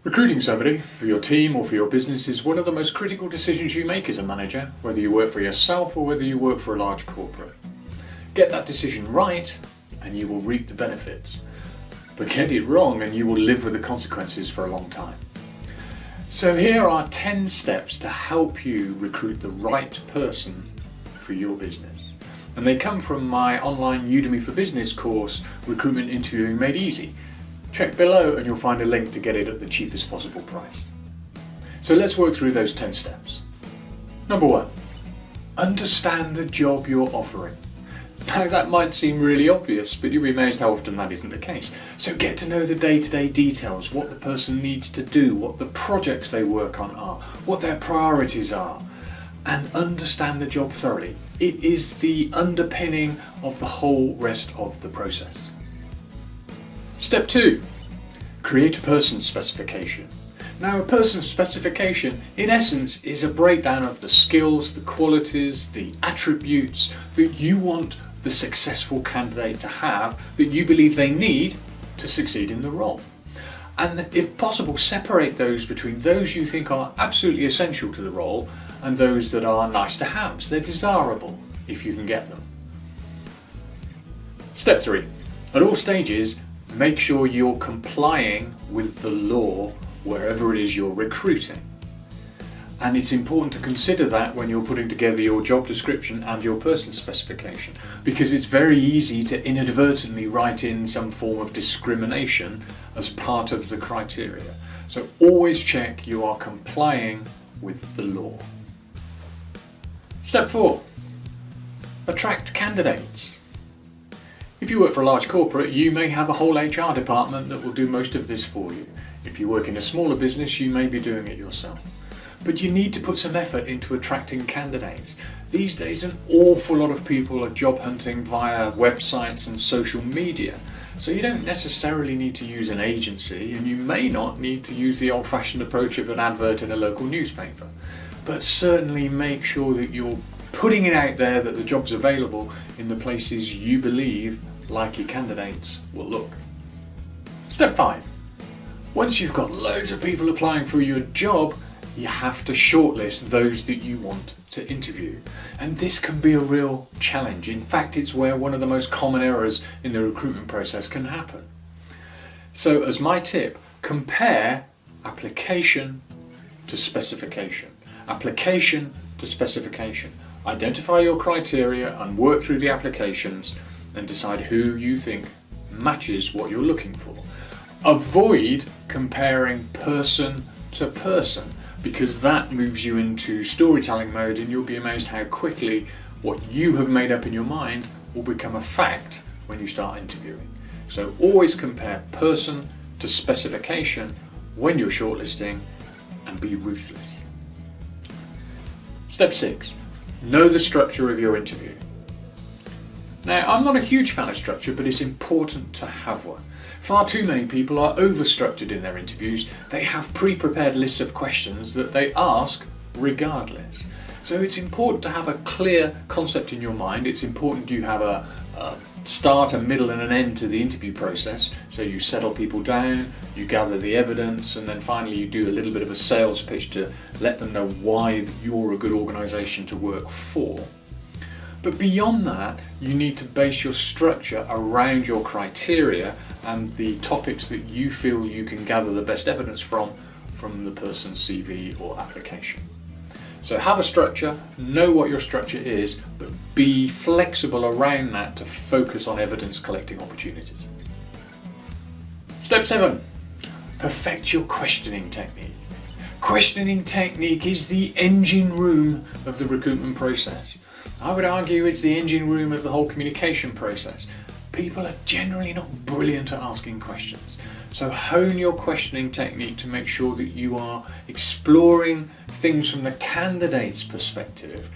Recruiting somebody for your team or for your business is one of the most critical decisions you make as a manager, whether you work for yourself or whether you work for a large corporate. Get that decision right and you will reap the benefits, but get it wrong and you will live with the consequences for a long time. So here are 10 steps to help you recruit the right person for your business. And they come from my online Udemy for Business course, Recruitment Interviewing Made Easy. Check below and you'll find a link to get it at the cheapest possible price. So let's work through those 10 steps. Number 1, understand the job you're offering. Now that might seem really obvious, but you'll be amazed how often that isn't the case. So get to know the day-to-day details, what the person needs to do, what the projects they work on are, what their priorities are, and understand the job thoroughly. It is the underpinning of the whole rest of the process. Step 2, create a person specification. Now, a person specification, in essence, is a breakdown of the skills, the qualities, the attributes that you want the successful candidate to have, that you believe they need to succeed in the role. And if possible, separate those between those you think are absolutely essential to the role and those that are nice to haves. They're desirable if you can get them. Step 3, at all stages, make sure you're complying with the law wherever it is you're recruiting. And it's important to consider that when you're putting together your job description and your person specification, because it's very easy to inadvertently write in some form of discrimination as part of the criteria. So always check you are complying with the law. Step 4, attract candidates. If you work for a large corporate, you may have a whole HR department that will do most of this for you. If you work in a smaller business, you may be doing it yourself. But you need to put some effort into attracting candidates. These days, an awful lot of people are job hunting via websites and social media. So you don't necessarily need to use an agency, and you may not need to use the old-fashioned approach of an advert in a local newspaper. But certainly make sure that you're putting it out there that the job's available in the places you believe likely candidates will look. Step 5. Once you've got loads of people applying for your job, you have to shortlist those that you want to interview. And this can be a real challenge. In fact, it's where one of the most common errors in the recruitment process can happen. So as my tip, compare application to specification. Application to specification. Identify your criteria and work through the applications and decide who you think matches what you're looking for. Avoid comparing person to person, because that moves you into storytelling mode and you'll be amazed how quickly what you have made up in your mind will become a fact when you start interviewing. So always compare person to specification when you're shortlisting and be ruthless. Step 6, know the structure of your interview. Now, I'm not a huge fan of structure, but it's important to have one. Far too many people are overstructured in their interviews. They have pre-prepared lists of questions that they ask regardless. So it's important to have a clear concept in your mind. It's important you have a start, a middle and an end to the interview process. So you settle people down, you gather the evidence, and then finally you do a little bit of a sales pitch to let them know why you're a good organisation to work for. But beyond that, you need to base your structure around your criteria and the topics that you feel you can gather the best evidence from the person's CV or application. So have a structure, know what your structure is, but be flexible around that to focus on evidence collecting opportunities. Step 7, perfect your questioning technique. Questioning technique is the engine room of the recruitment process. I would argue it's the engine room of the whole communication process. People are generally not brilliant at asking questions. So hone your questioning technique to make sure that you are exploring things from the candidate's perspective.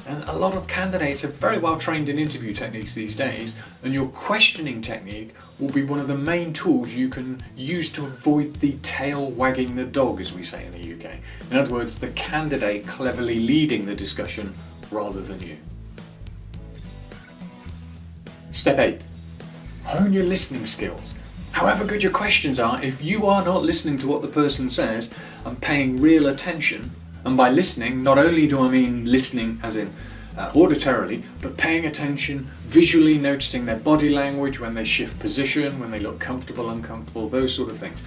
And a lot of candidates are very well trained in interview techniques these days, and your questioning technique will be one of the main tools you can use to avoid the tail wagging the dog, as we say in the UK. In other words, the candidate cleverly leading the discussion rather than you. Step 8, hone your listening skills. However good your questions are, if you are not listening to what the person says and paying real attention, and by listening, not only do I mean listening as in auditorily, but paying attention, visually noticing their body language when they shift position, when they look comfortable, uncomfortable, those sort of things.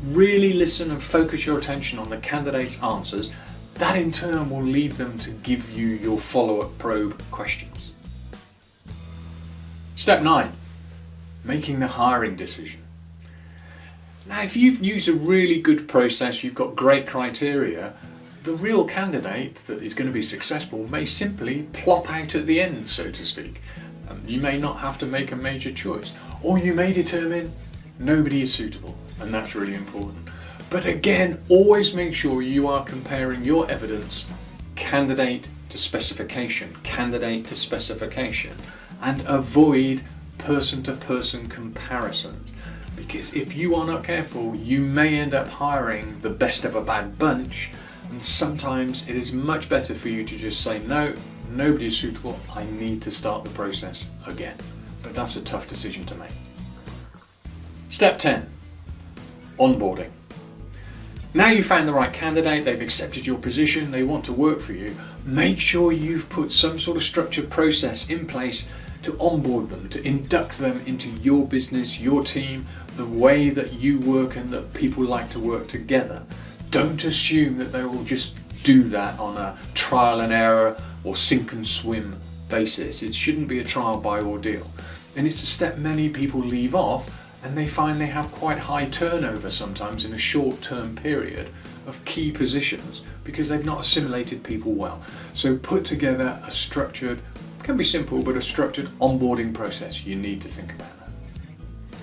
Really listen and focus your attention on the candidate's answers. That in turn will lead them to give you your follow-up probe questions. Step 9, making the hiring decision. Now, if you've used a really good process, you've got great criteria, the real candidate that is going to be successful may simply plop out at the end, so to speak. You may not have to make a major choice, or you may determine nobody is suitable, and that's really important. But again, always make sure you are comparing your evidence candidate to specification, and avoid person-to-person comparisons. Because if you are not careful, you may end up hiring the best of a bad bunch, and sometimes it is much better for you to just say, no, nobody is suitable, I need to start the process again. But that's a tough decision to make. Step 10, onboarding. Now you've found the right candidate, they've accepted your position, they want to work for you, make sure you've put some sort of structured process in place to onboard them, to induct them into your business, your team, the way that you work and that people like to work together. Don't assume that they will just do that on a trial and error or sink and swim basis. It shouldn't be a trial by ordeal. And it's a step many people leave off, and they find they have quite high turnover sometimes in a short-term period of key positions because they've not assimilated people well. So put together a structured, can be simple, but a structured onboarding process. You need to think about that.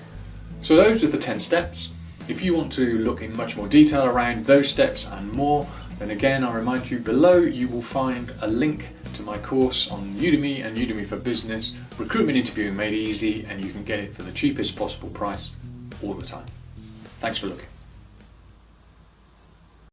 So those are the 10 steps. If you want to look in much more detail around those steps and more, then again, I remind you below you will find a link to my course on Udemy and Udemy for Business, Recruitment Interviewing Made Easy, and you can get it for the cheapest possible price all the time. Thanks for looking.